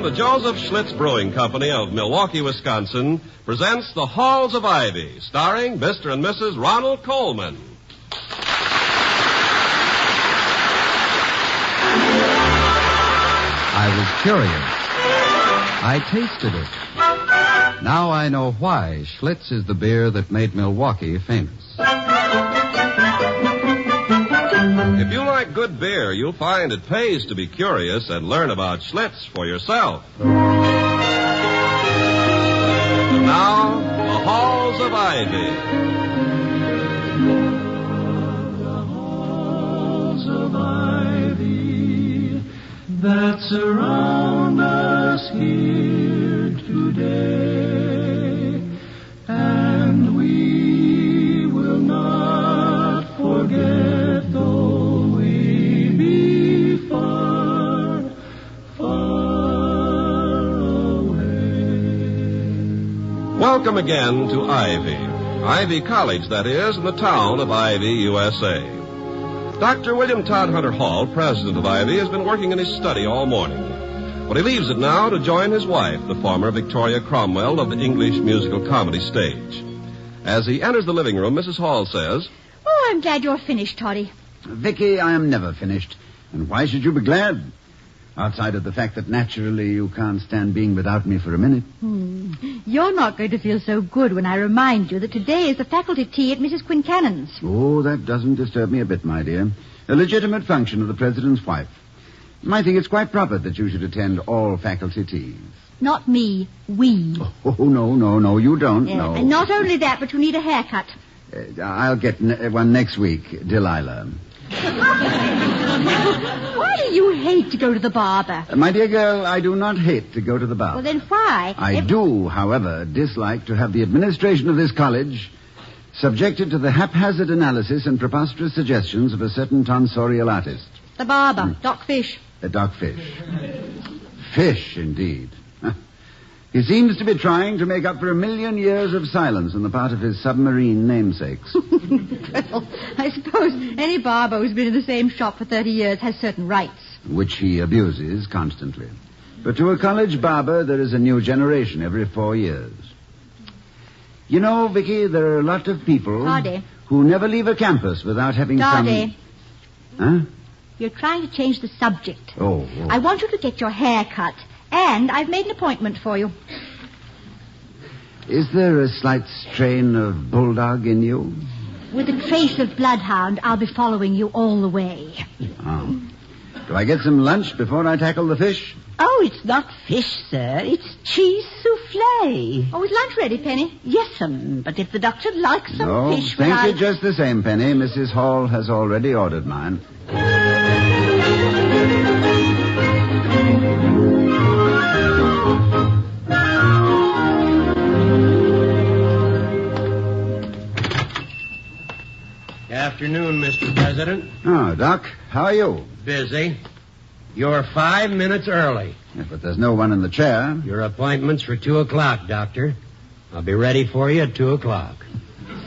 the Joseph Schlitz Brewing Company of Milwaukee, Wisconsin, presents The Halls of Ivy, starring Mr. and Mrs. Ronald Coleman. I was curious. I tasted it. Now I know why Schlitz is the beer that made Milwaukee famous. If you like good beer, you'll find it pays to be curious and learn about Schlitz for yourself. And now, The Halls of Ivy. The halls of ivy that surround us here today, and we will not forget though we be far, far away. Welcome again to Ivy. Ivy College, that is, in the town of Ivy, USA. Dr. William Todd Hunter Hall, president of Ivy, has been working in his study all morning. But he leaves it now to join his wife, the former Victoria Cromwell of the English musical comedy stage. As he enters the living room, Mrs. Hall says, "Oh, I'm glad you're finished, Toddy." Vicky, I am never finished. And why should you be glad? Outside of the fact that naturally you can't stand being without me for a minute. You're not going to feel so good when I remind you that today is the faculty tea at Mrs. Quincannon's. Oh, that doesn't disturb me a bit, my dear. A legitimate function of the president's wife. I think it's quite proper that you should attend all faculty teas. Not me, we. Oh, no, you don't, no. And not only that, but you need a haircut. I'll get one next week, Delilah. Why do you hate to go to the barber? My dear girl, I do not hate to go to the barber. Well, then why? I do, however, dislike to have the administration of this college subjected to the haphazard analysis and preposterous suggestions of a certain tonsorial artist. The barber, Doc Fish. Doc Fish. Fish, indeed. He seems to be trying to make up for 1,000,000 years of silence on the part of his submarine namesakes. Well, I suppose any barber who's been in the same shop for 30 years has certain rights. Which he abuses constantly. But to a college barber, there is a new generation every 4 years. You know, Vicky, there are a lot of people Toddy. who never leave a campus without having Toddy. Huh? You're trying to change the subject. Oh. I want you to get your hair cut. And I've made an appointment for you. Is there a slight strain of bulldog in you? With a trace of bloodhound, I'll be following you all the way. Oh. Do I get some lunch before I tackle the fish? Oh, it's not fish, sir. It's cheese souffle. Oh, is lunch ready, Penny? Yes'm, but if the doctor likes some fish... thank you just the same, Penny. Mrs. Hall has already ordered mine. Afternoon, Mr. President. Oh, Doc, how are you? Busy. You're 5 minutes early. Yeah, but there's no one in the chair. Your appointment's for 2 o'clock, Doctor. I'll be ready for you at 2 o'clock.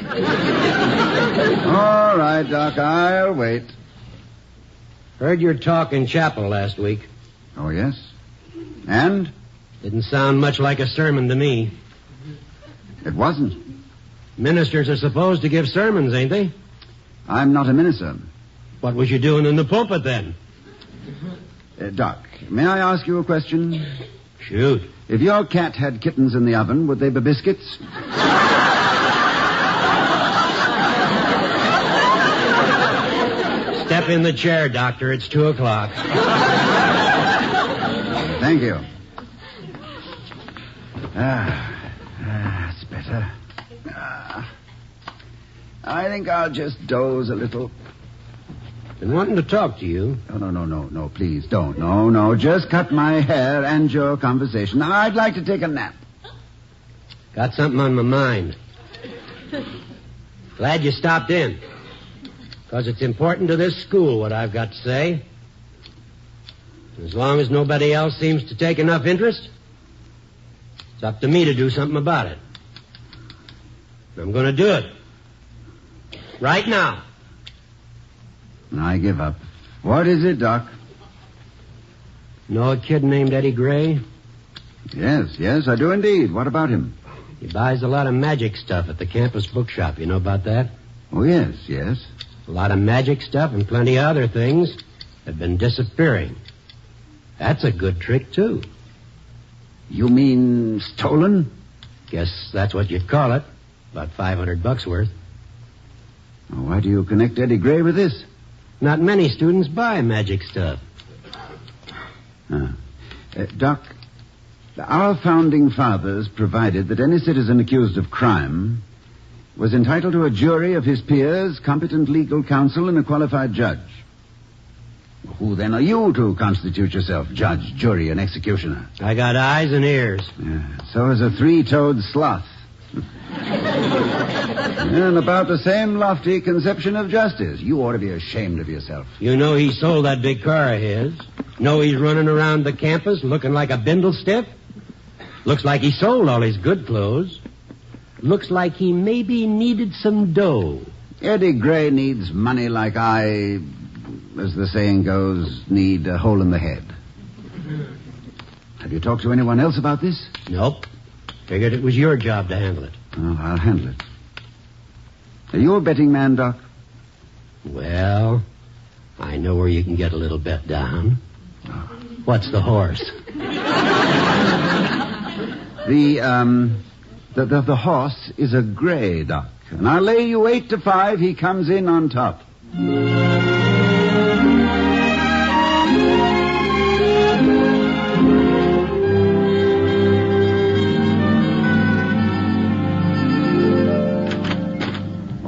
All right, Doc, I'll wait. Heard your talk in chapel last week. Oh, yes? And? Didn't sound much like a sermon to me. It wasn't. Ministers are supposed to give sermons, ain't they? I'm not a minister. What was you doing in the pulpit then? Doc, may I ask you a question? Shoot. If your cat had kittens in the oven, would they be biscuits? Step in the chair, Doctor. It's 2 o'clock. Thank you. That's better. I think I'll just doze a little. Been wanting to talk to you. Oh, no, please don't. No, just cut my hair and your conversation. I'd like to take a nap. Got something on my mind. Glad you stopped in. Because it's important to this school what I've got to say. As long as nobody else seems to take enough interest, it's up to me to do something about it. I'm going to do it. Right now. I give up. What is it, Doc? Know a kid named Eddie Gray? Yes, I do indeed. What about him? He buys a lot of magic stuff at the campus bookshop. You know about that? Oh, yes. A lot of magic stuff and plenty of other things have been disappearing. That's a good trick, too. You mean stolen? Guess that's what you'd call it. About $500 worth. Why do you connect Eddie Gray with this? Not many students buy magic stuff. Doc, our founding fathers provided that any citizen accused of crime was entitled to a jury of his peers, competent legal counsel, and a qualified judge. Who then are you to constitute yourself judge, jury, and executioner? I got eyes and ears. So is a three-toed sloth. And about the same lofty conception of justice. You ought to be ashamed of yourself. You know he sold that big car of his. Know he's running around the campus looking like a bindle stiff. Looks like he sold all his good clothes. Looks like he maybe needed some dough. Eddie Gray needs money like I, as the saying goes, need a hole in the head. Have you talked to anyone else about this? Nope. Figured it was your job to handle it. Oh, I'll handle it. Are you a betting man, Doc? Well, I know where you can get a little bet down. What's the horse? The horse is a gray, Doc. And I'll lay you 8-5 he comes in on top.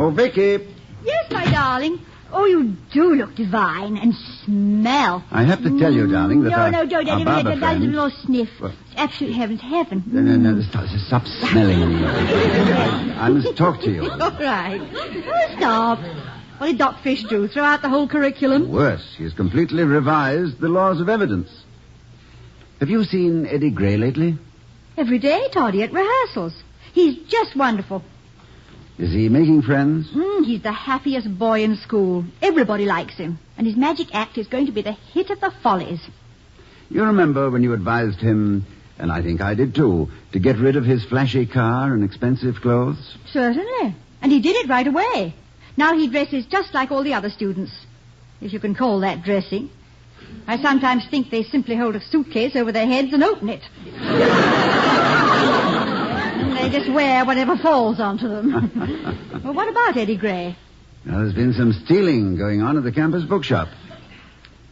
Oh, Vicky. Yes, my darling. Oh, you do look divine and smell. I have to tell you, darling, that No, don't. our barber That friend... little sniff. What? It's absolute heaven. No, stop smelling me. I must talk to you. All right. Oh, stop. What did Doc Fish do? Throw out the whole curriculum? Worse, he's completely revised the laws of evidence. Have you seen Eddie Gray lately? Every day, Toddy, at rehearsals. He's just wonderful. Is he making friends? He's the happiest boy in school. Everybody likes him. And his magic act is going to be the hit of the follies. You remember when you advised him, and I think I did too, to get rid of his flashy car and expensive clothes? Certainly. And he did it right away. Now he dresses just like all the other students. If you can call that dressing. I sometimes think they simply hold a suitcase over their heads and open it. They just wear whatever falls onto them. Well, what about Eddie Gray? Now, there's been some stealing going on at the campus bookshop.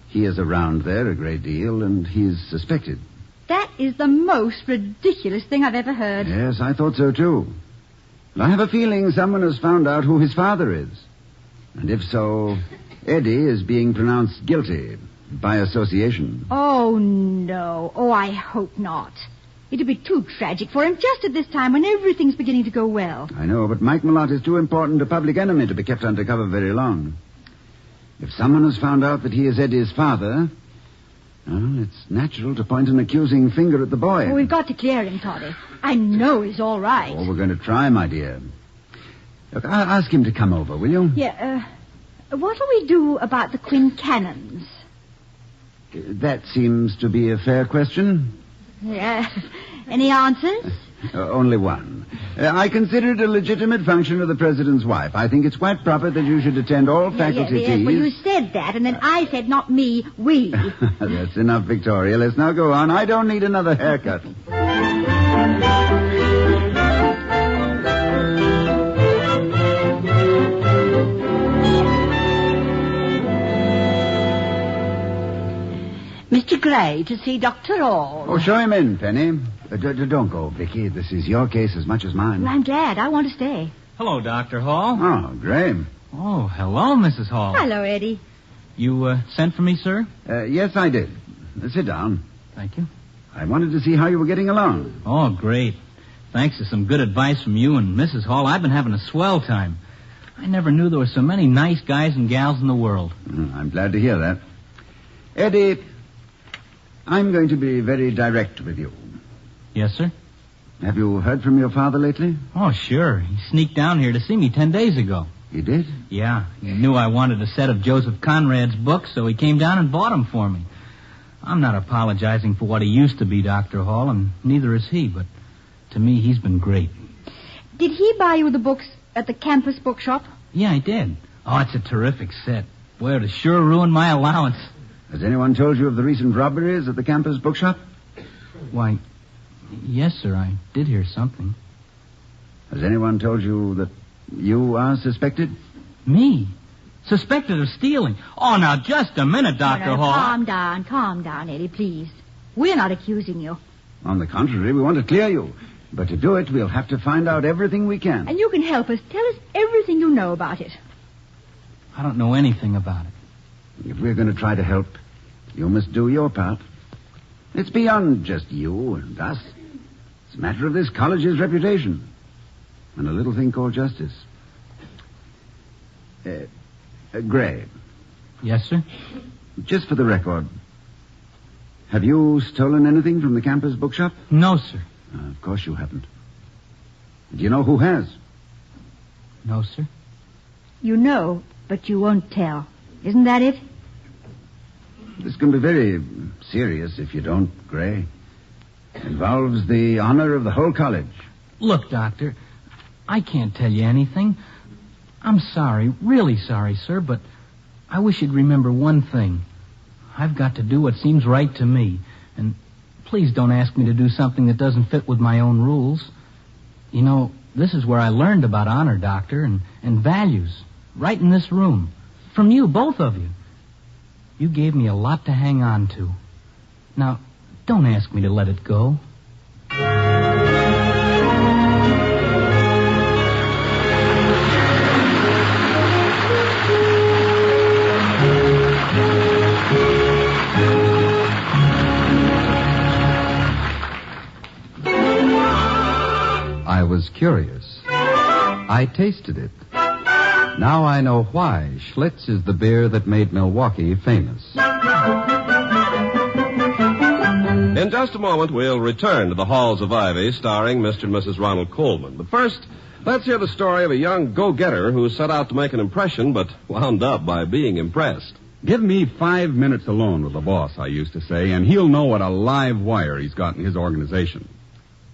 He is around there a great deal, and he's suspected. That is the most ridiculous thing I've ever heard. Yes, I thought so, too. But I have a feeling someone has found out who his father is. And if so, Eddie is being pronounced guilty by association. Oh, no. Oh, I hope not. It'd be too tragic for him just at this time when everything's beginning to go well. I know, but Mike Malott is too important a public enemy to be kept undercover very long. If someone has found out that he is Eddie's father, well, it's natural to point an accusing finger at the boy. Well, we've got to clear him, Toddy. I know he's all right. Oh, we're going to try, my dear. Look, I'll ask him to come over, will you? Yeah, what'll we do about the Quincanons? That seems to be a fair question. Yeah. Any answers? Only one. I consider it a legitimate function of the president's wife. I think it's quite proper that you should attend all faculty Yes, teas. well, you said that, and then I said, not me, we. That's enough, Victoria. Let's now go on. I don't need another haircut. Mr. Gray to see Dr. Hall. Oh, show him in, Penny. Don't go, Vicky. This is your case as much as mine. Well, I'm glad. I want to stay. Hello, Dr. Hall. Oh, Graham. Oh, hello, Mrs. Hall. Hello, Eddie. You sent for me, sir? Yes, I did. Sit down. Thank you. I wanted to see how you were getting along. Oh, great. Thanks to some good advice from you and Mrs. Hall, I've been having a swell time. I never knew there were so many nice guys and gals in the world. I'm glad to hear that. Eddie, I'm going to be very direct with you. Yes, sir? Have you heard from your father lately? Oh, sure. He sneaked down here to see me 10 days ago. He did? Yeah. He knew I wanted a set of Joseph Conrad's books, so he came down and bought them for me. I'm not apologizing for what he used to be, Dr. Hall, and neither is he, but to me, he's been great. Did he buy you the books at the campus bookshop? Yeah, I did. Oh, it's a terrific set. Boy, it sure ruined my allowance. Has anyone told you of the recent robberies at the campus bookshop? Why, yes, sir, I did hear something. Has anyone told you that you are suspected? Me? Suspected of stealing? Oh, now, just a minute, Dr. No, Hall. Calm down, Eddie, please. We're not accusing you. On the contrary, we want to clear you. But to do it, we'll have to find out everything we can. And you can help us. Tell us everything you know about it. I don't know anything about it. If we're going to try to help, you must do your part. It's beyond just you and us. It's a matter of this college's reputation. And a little thing called justice. Gray. Yes, sir? Just for the record, have you stolen anything from the campus bookshop? No, sir. Of course you haven't. Do you know who has? No, sir. You know, but you won't tell. Isn't that it? This can be very serious if you don't, Gray. Involves the honor of the whole college. Look, Doctor, I can't tell you anything. I'm sorry, really sorry, sir, but I wish you'd remember one thing. I've got to do what seems right to me, and please don't ask me to do something that doesn't fit with my own rules. You know, this is where I learned about honor, Doctor, and values, right in this room. From you, both of you. You gave me a lot to hang on to. Now, don't ask me to let it go. I was curious. I tasted it. Now I know why Schlitz is the beer that made Milwaukee famous. In just a moment, we'll return to the Halls of Ivy, starring Mr. and Mrs. Ronald Coleman. But first, let's hear the story of a young go-getter who set out to make an impression, but wound up by being impressed. Give me 5 minutes alone with the boss, I used to say, and he'll know what a live wire he's got in his organization.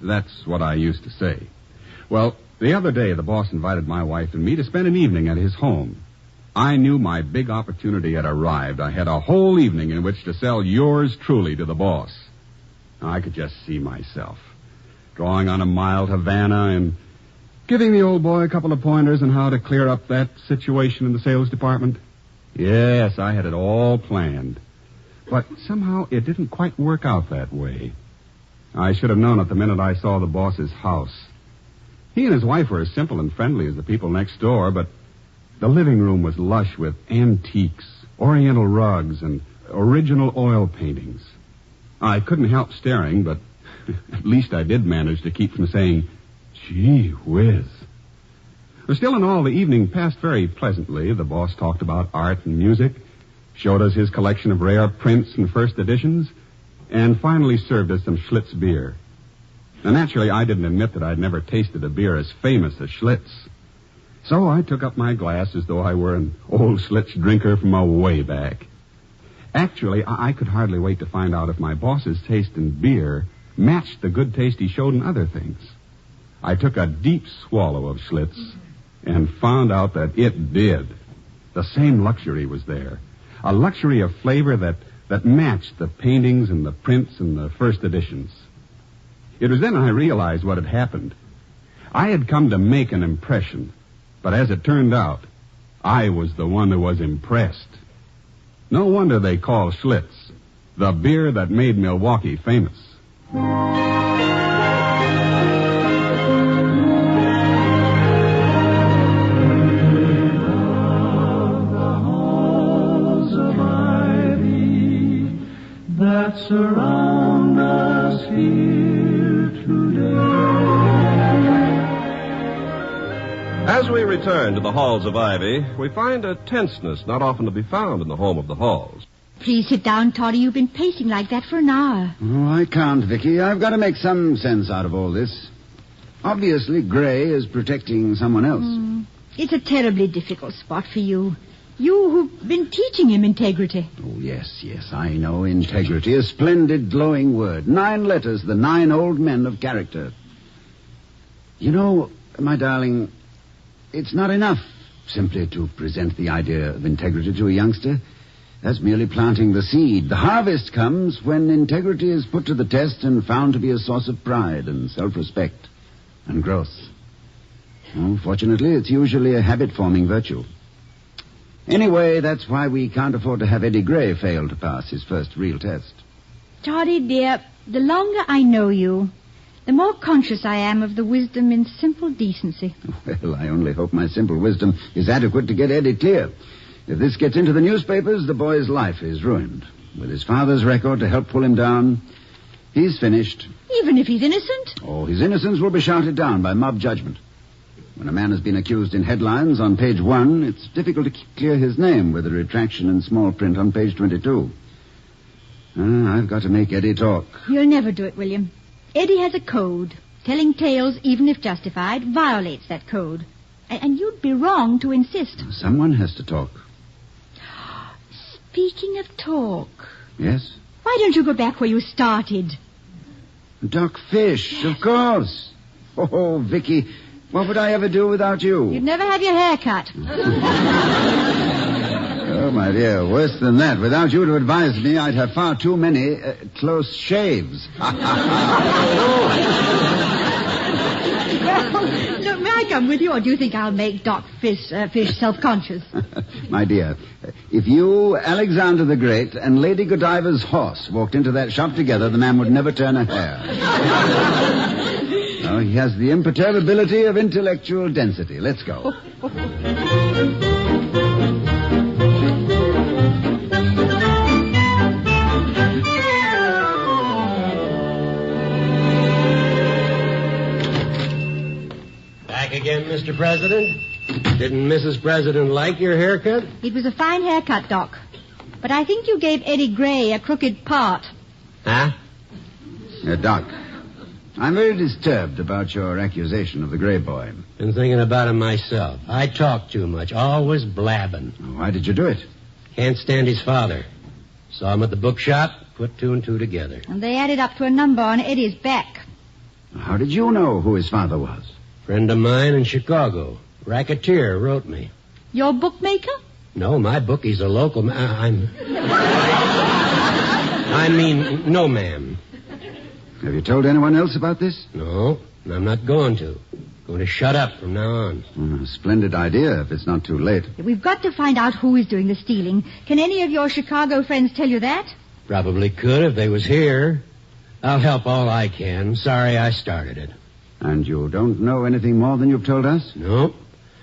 That's what I used to say. Well, the other day, the boss invited my wife and me to spend an evening at his home. I knew my big opportunity had arrived. I had a whole evening in which to sell yours truly to the boss. I could just see myself drawing on a mild Havana and giving the old boy a couple of pointers on how to clear up that situation in the sales department. Yes, I had it all planned. But somehow it didn't quite work out that way. I should have known it the minute I saw the boss's house. He and his wife were as simple and friendly as the people next door, but the living room was lush with antiques, oriental rugs, and original oil paintings. I couldn't help staring, but at least I did manage to keep from saying, gee whiz. But still in all, the evening passed very pleasantly. The boss talked about art and music, showed us his collection of rare prints and first editions, and finally served us some Schlitz beer. Now, naturally, I didn't admit that I'd never tasted a beer as famous as Schlitz. So I took up my glass as though I were an old Schlitz drinker from a way back. Actually, I could hardly wait to find out if my boss's taste in beer matched the good taste he showed in other things. I took a deep swallow of Schlitz and found out that it did. The same luxury was there. A luxury of flavor that matched the paintings and the prints and the first editions. It was then I realized what had happened. I had come to make an impression, but as it turned out, I was the one who was impressed. No wonder they call Schlitz the beer that made Milwaukee famous. That surround us here today. As we return to the Halls of Ivy, we find a tenseness not often to be found in the home of the Halls. Please sit down, Toddy. You've been pacing like that for an hour. Oh, I can't, Vicky. I've got to make some sense out of all this. Obviously, Gray is protecting someone else. It's a terribly difficult spot for you. You who've been teaching him integrity. Oh, yes, I know. Integrity, a splendid, glowing word. 9 letters, the 9 old men of character. You know, my darling, it's not enough simply to present the idea of integrity to a youngster. That's merely planting the seed. The harvest comes when integrity is put to the test and found to be a source of pride and self-respect and growth. Oh, fortunately, it's usually a habit-forming virtue. Anyway, that's why we can't afford to have Eddie Gray fail to pass his first real test. Toddy, dear, the longer I know you, the more conscious I am of the wisdom in simple decency. Well, I only hope my simple wisdom is adequate to get Eddie clear. If this gets into the newspapers, the boy's life is ruined. With his father's record to help pull him down, he's finished. Even if he's innocent? Oh, his innocence will be shouted down by mob judgment. When a man has been accused in headlines on page 1, it's difficult to clear his name with a retraction in small print on page 22. I've got to make Eddie talk. You'll never do it, William. Eddie has a code. Telling tales, even if justified, violates that code. And you'd be wrong to insist. Someone has to talk. Speaking of talk... Yes? Why don't you go back where you started? Doc Fish, of course. Oh, Vicky, what would I ever do without you? You'd never have your hair cut. Oh, my dear, worse than that. Without you to advise me, I'd have far too many close shaves. Look, may I come with you, or do you think I'll make Doc Fish self-conscious? My dear, if you, Alexander the Great, and Lady Godiva's horse walked into that shop together, the man would never turn a hair. No, he has the imperturbability of intellectual density. Let's go. Again, Mr. President? Didn't Mrs. President like your haircut? It was a fine haircut, Doc. But I think you gave Eddie Gray a crooked part. Huh? Doc, I'm very disturbed about your accusation of the Gray boy. Been thinking about him myself. I talk too much, always blabbing. Why did you do it? Can't stand his father. Saw him at the bookshop, put 2 and 2 together. And they added up to a number on Eddie's back. How did you know who his father was? Friend of mine in Chicago. Racketeer wrote me. Your bookmaker? No, my bookie's a local... I mean, no, ma'am. Have you told anyone else about this? No, and I'm not going to. Going to shut up from now on. Splendid idea, if it's not too late. We've got to find out who is doing the stealing. Can any of your Chicago friends tell you that? Probably could if they was here. I'll help all I can. Sorry I started it. And you don't know anything more than you've told us? No.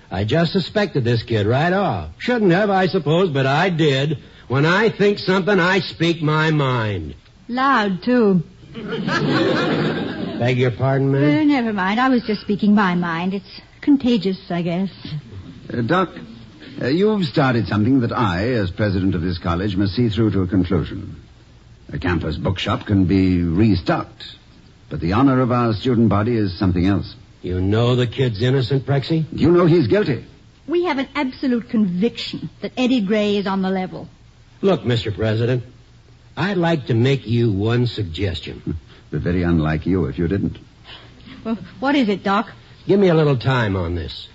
I just suspected this kid right off. Shouldn't have, I suppose, but I did. When I think something, I speak my mind. Loud, too. Beg your pardon, ma'am? Never mind. I was just speaking my mind. It's contagious, I guess. Doc, you've started something that I, as president of this college, must see through to a conclusion. A campus bookshop can be restocked. But the honor of our student body is something else. You know the kid's innocent, Prexy? You know he's guilty. We have an absolute conviction that Eddie Gray is on the level. Look, Mr. President, I'd like to make you one suggestion. But very unlike you if you didn't. Well, what is it, Doc? Give me a little time on this.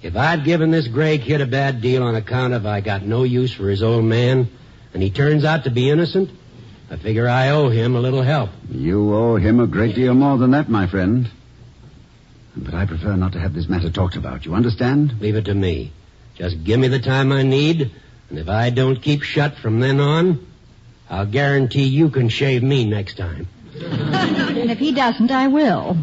If I've given this Gray kid a bad deal on account of I got no use for his old man, and he turns out to be innocent, I figure I owe him a little help. You owe him a great deal more than that, my friend. But I prefer not to have this matter talked about. You understand? Leave it to me. Just give me the time I need, and if I don't keep shut from then on, I'll guarantee you can shave me next time. And if he doesn't, I will.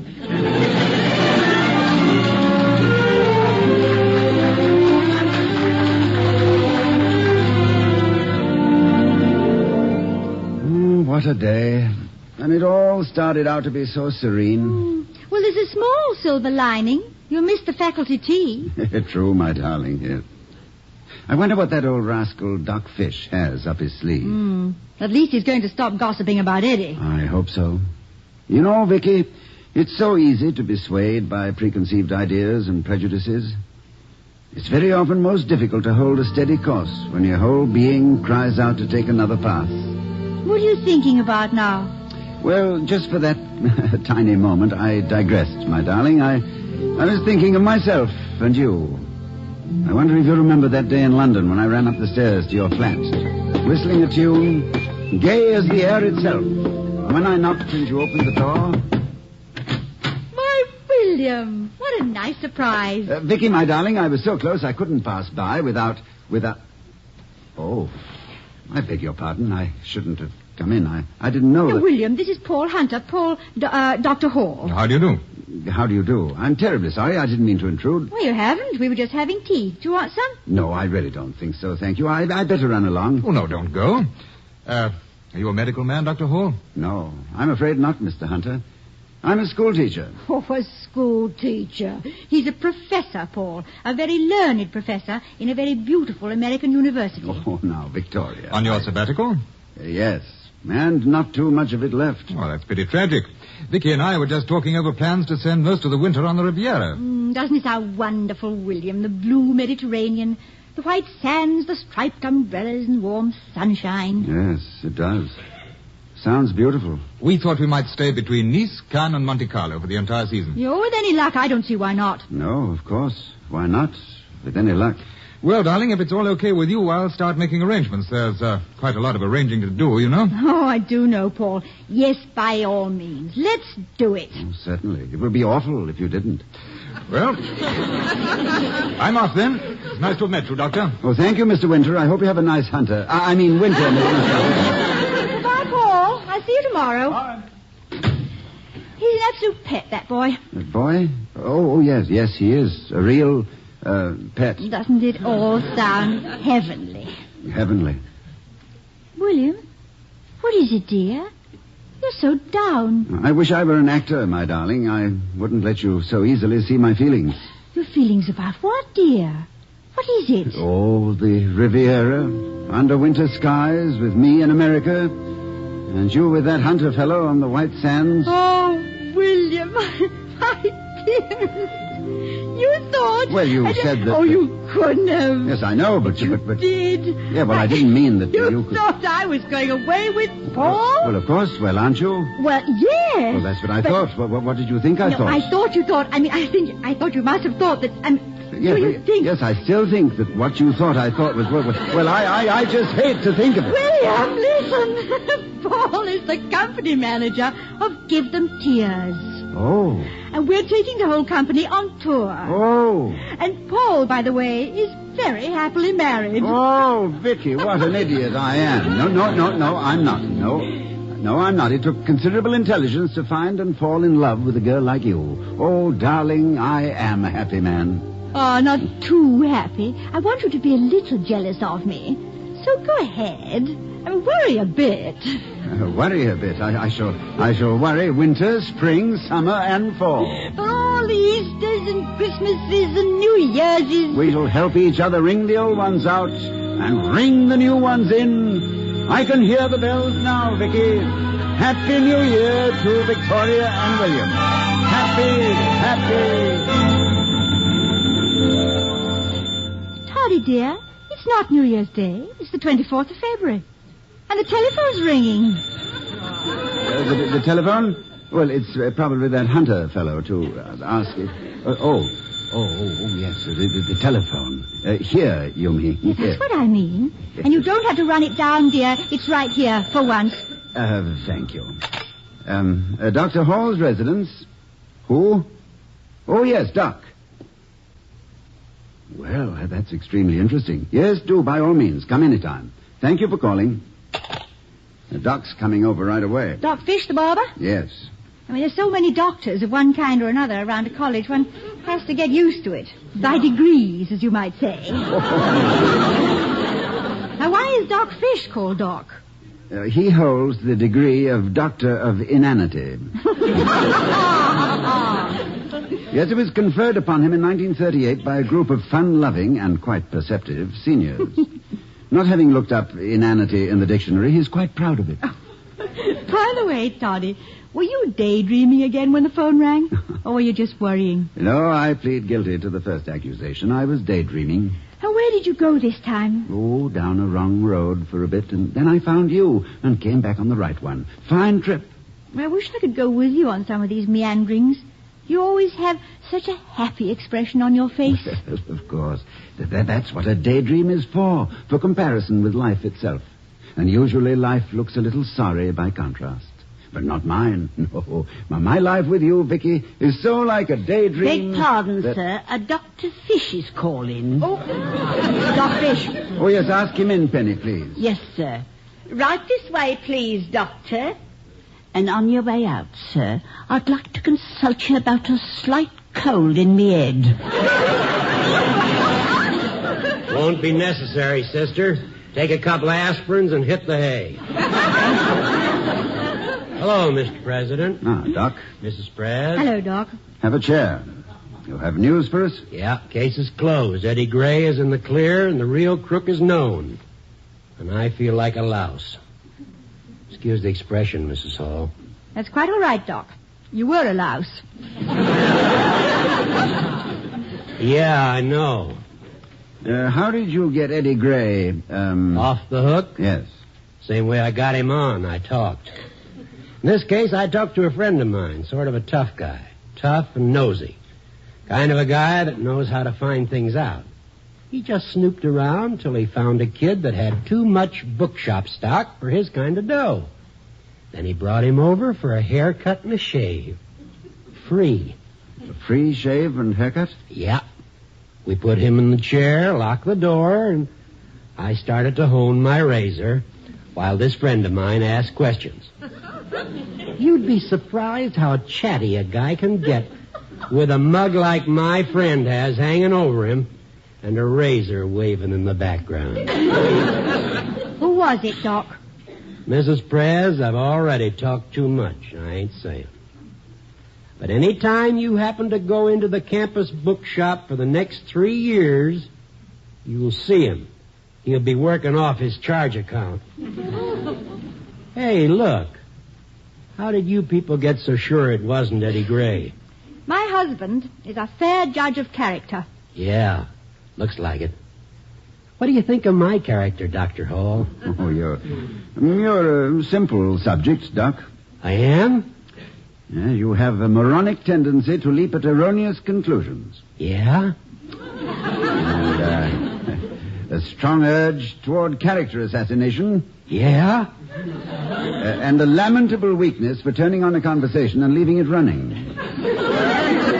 What a day. And it all started out to be so serene. Well, there's a small silver lining. You missed the faculty tea. True, my darling, yes. I wonder what that old rascal Doc Fish has up his sleeve. At least he's going to stop gossiping about Eddie. I hope so. You know, Vicky, it's so easy to be swayed by preconceived ideas and prejudices. It's very often most difficult to hold a steady course when your whole being cries out to take another path. What are you thinking about now? Well, just for that tiny moment, I digressed, my darling. I was thinking of myself and you. I wonder if you remember that day in London when I ran up the stairs to your flat, whistling a tune, gay as the air itself. And when I knocked and you opened the door... My William, what a nice surprise. Vicky, my darling, I was so close I couldn't pass by without... Oh, I beg your pardon. I shouldn't have come in. I didn't know that... William, this is Paul Hunter, Dr. Hall. How do you do? How do you do? I'm terribly sorry. I didn't mean to intrude. Well, you haven't. We were just having tea. Do you want some? No, I really don't think so, thank you. I'd better run along. Oh, no, don't go. Are you a medical man, Dr. Hall? No, I'm afraid not, Mr. Hunter. I'm a school teacher. Oh, a school teacher. He's a professor, Paul. A very learned professor in a very beautiful American university. Oh, now, Victoria. On your sabbatical? Yes, and not too much of it left. Well, that's pretty tragic. Vicky and I were just talking over plans to spend most of the winter on the Riviera. Doesn't it sound wonderful, William? The blue Mediterranean, the white sands, the striped umbrellas and warm sunshine. Yes, it does. Sounds beautiful. We thought we might stay between Nice, Cannes, and Monte Carlo for the entire season. With any luck, I don't see why not. No, of course. Why not? With any luck. Well, darling, if it's all okay with you, I'll start making arrangements. There's quite a lot of arranging to do, you know. Oh, I do know, Paul. Yes, by all means. Let's do it. Oh, certainly. It would be awful if you didn't. Well, I'm off then. It's nice to have met you, Doctor. Oh, thank you, Mr. Winter. I hope you have a nice winter, Mr. Hunter. Goodbye, Paul. I'll see you tomorrow. Bye. He's an absolute pet, that boy. That boy? Oh, yes. Yes, he is. A real... pet. Doesn't it all sound heavenly? Heavenly. William, what is it, dear? You're so down. I wish I were an actor, my darling. I wouldn't let you so easily see my feelings. Your feelings about what, dear? What is it? Oh, the Riviera, under winter skies, with me in America, and you with that Hunter fellow on the white sands. Oh, William, my dear. You thought... Well, you said that... Oh, you couldn't have. Yes, I know, but you did. Yeah, well, I didn't mean that you could... thought I was going away with Paul? Well, of course. Well, aren't you? Well, yes. Well, that's what I thought. What did you think I thought? I thought you thought... I thought you must have thought that... Yes, I still think that what you thought I thought was... Well, I just hate to think of it. William, listen. Paul is the company manager of Give Them Tears. Oh. And we're taking the whole company on tour. Oh. And Paul, by the way, is very happily married. Oh, Vicky, what an idiot I am. No, I'm not. No, I'm not. It took considerable intelligence to find and fall in love with a girl like you. Oh, darling, I am a happy man. Oh, not too happy. I want you to be a little jealous of me. So go ahead and worry a bit. Worry a bit. I shall worry winter, spring, summer, and fall. For all the Easters and Christmases and New Year's. We shall help each other ring the old ones out and ring the new ones in. I can hear the bells now, Vicky. Happy New Year to Victoria and William. Happy. Toddy, dear, it's not New Year's Day. It's the 24th of February. And the telephone's ringing. The telephone? Well, it's probably that Hunter fellow to ask if... yes, the telephone. Here, you mean. Yes, that's what I mean. And you don't have to run it down, dear. It's right here, for once. Thank you. Dr. Hall's residence. Who? Oh, yes, Doc. Well, that's extremely interesting. Yes, do, by all means. Come anytime. Thank you for calling. The Doc's coming over right away. Doc Fish, the barber? Yes. There's so many doctors of one kind or another around a college, one has to get used to it. By degrees, as you might say. Now, why is Doc Fish called Doc? He holds the degree of Doctor of Inanity. Yes, it was conferred upon him in 1938 by a group of fun-loving and quite perceptive seniors. Not having looked up inanity in the dictionary, he's quite proud of it. By the way, Toddy, Were you daydreaming again when the phone rang? Or were you just worrying? No, I plead guilty to the first accusation. I was daydreaming. And where did you go this time? Oh, down a wrong road for a bit, and then I found you and came back on the right one. Fine trip. I wish I could go with you on some of these meanderings. You always have such a happy expression on your face. Of course. That's what a daydream is for comparison with life itself. And usually life looks a little sorry by contrast. But not mine. No. My life with you, Vicky, is so like a daydream. Beg pardon, sir. A Dr. Fish is calling. Oh, Doc Fish. Oh, yes, ask him in, Penny, please. Yes, sir. Right this way, please, Doctor. And on your way out, sir, I'd like to consult you about a slight cold in me head. Won't be necessary, sister. Take a couple of aspirins and hit the hay. Hello, Mr. President. Ah, Doc. Mrs. Prez. Hello, Doc. Have a chair. You have news for us? Yeah, case is closed. Eddie Gray is in the clear, and the real crook is known. And I feel like a louse. Excuse the expression, Mrs. Hall. That's quite all right, Doc. You were a louse. Yeah, I know. How did you get Eddie Gray, Off the hook? Yes. Same way I got him on. I talked. In this case, I talked to a friend of mine, sort of a tough guy. Tough and nosy. Kind of a guy that knows how to find things out. He just snooped around till he found a kid that had too much bookshop stock for his kind of dough. Then he brought him over for a haircut and a shave. Free. A free shave and haircut? Yeah. We put him in the chair, locked the door, and I started to hone my razor while this friend of mine asked questions. You'd be surprised how chatty a guy can get with a mug like my friend has hanging over him and a razor waving in the background. Who was it, Doc? Mrs. Prez, I've already talked too much. I ain't saying. But any time you happen to go into the campus bookshop for the next 3 years, you'll see him. He'll be working off his charge account. Hey, look. How did you people get so sure it wasn't Eddie Gray? My husband is a fair judge of character. Yeah, looks like it. What do you think of my character, Dr. Hall? Oh, you're a simple subject, Doc. I am? Yeah, you have a moronic tendency to leap at erroneous conclusions. Yeah? And a strong urge toward character assassination. Yeah? And a lamentable weakness for turning on a conversation and leaving it running.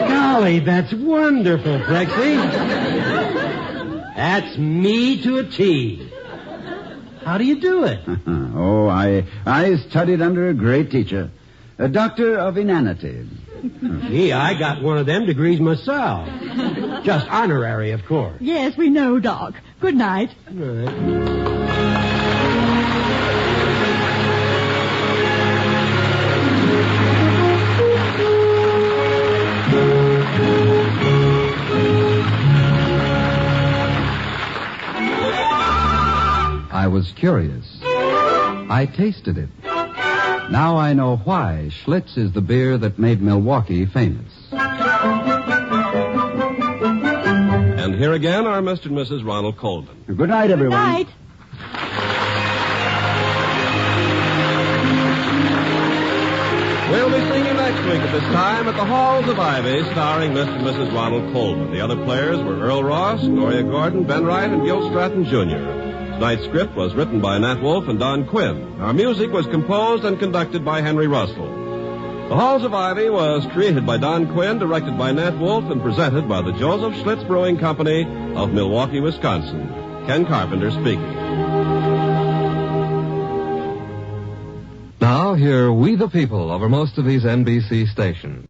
Golly, that's wonderful, Prexy. That's me to a T. How do you do it? Oh, I studied under a great teacher. A doctor of inanity. Gee, I got one of them degrees myself. Just honorary, of course. Yes, we know, Doc. Good night. Good night. I was curious. I tasted it. Now I know why Schlitz is the beer that made Milwaukee famous. And here again are Mr. and Mrs. Ronald Colvin. Good night, everyone. Good night. We'll be seeing you next week at this time at the Halls of Ivy, starring Mr. and Mrs. Ronald Colvin. The other players were Earl Ross, Gloria Gordon, Ben Wright, and Gil Stratton, Jr. Tonight's script was written by Nat Wolfe and Don Quinn. Our music was composed and conducted by Henry Russell. The Halls of Ivy was created by Don Quinn, directed by Nat Wolfe, and presented by the Joseph Schlitz Brewing Company of Milwaukee, Wisconsin. Ken Carpenter speaking. Now hear We the People over most of these NBC stations.